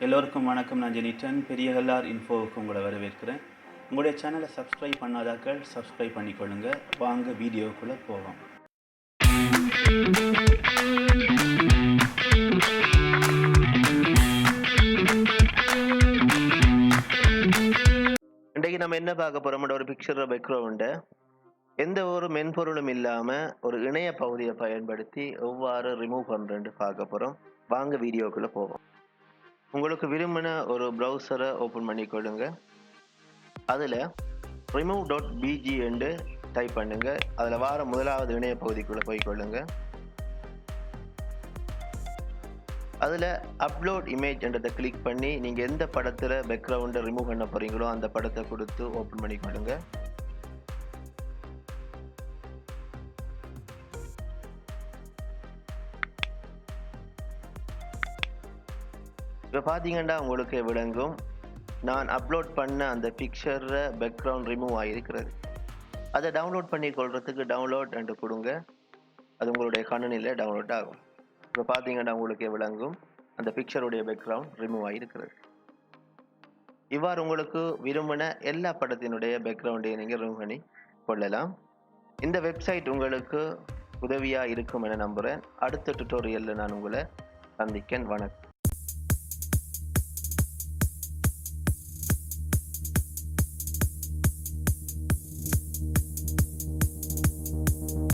எல்லோருக்கும் வணக்கம். நான் ஜெனிட்டன் பெரியகல்லார் இன்ஃபோவுக்கு உங்களை வரவேற்கிறேன். உங்களுடைய சேனலை சப்ஸ்கிரைப் பண்ணாதாக்கள் சப்ஸ்கிரைப் பண்ணிக்கொள்ளுங்க. வாங்க வீடியோக்குள்ளே போவோம். இன்றைக்கு நம்ம என்ன பார்க்க போகிறோம்னா, ஒரு பிக்சர் பேக்ரவுண்டை எந்த ஒரு மென்பொருளும் இல்லாமல் ஒரு இணைய பகுதியை பயன்படுத்தி எவ்வாறு ரிமூவ் பண்ணுறேன்னு பார்க்க போகிறோம். வாங்க வீடியோக்குள்ளே போவோம். உங்களுக்கு விரும்பின ஒரு ப்ரௌசரை ஓப்பன் பண்ணிக்கொள்ளுங்க. அதில் remove.bg என்று டைப் பண்ணுங்க. அதில் வார முதலாவது இணைய பகுதிக்குள்ளே போய்கொள்ளுங்க. அதில் அப்லோட் இமேஜ் என்றதை கிளிக் பண்ணி நீங்கள் எந்த படத்தில் பேக்ரவுண்டை ரிமூவ் பண்ண போகிறீங்களோ அந்த படத்தை கொடுத்து ஓப்பன் பண்ணிக்கொள்ளுங்க. இப்போ பார்த்தீங்கன்னா உங்களுக்கு விளங்கும், நான் அப்லோட் பண்ண அந்த பிக்சரில் பேக்ரவுண்ட் ரிமூவ் ஆகிருக்கிறது. அதை டவுன்லோட் பண்ணி கொள்றதுக்கு டவுன்லோட் என்று கொடுங்க. அது உங்களுடைய கணினியில் டவுன்லோட் ஆகும். இப்போ பார்த்தீங்கன்னா உங்களுக்கு விளங்கும், அந்த பிக்சருடைய பேக்ரவுண்ட் ரிமூவ் ஆகிருக்கிறது. இவ்வாறு உங்களுக்கு விரும்பின எல்லா படத்தினுடைய பேக்ரவுண்டையும் நீங்கள் ரிமூவ் பண்ணி கொள்ளலாம். இந்த வெப்சைட் உங்களுக்கு உதவியாக இருக்கும் என நம்புகிறேன். அடுத்த டுட்டோரியலில் நான் உங்களை சந்திக்கிறேன். வணக்கம்.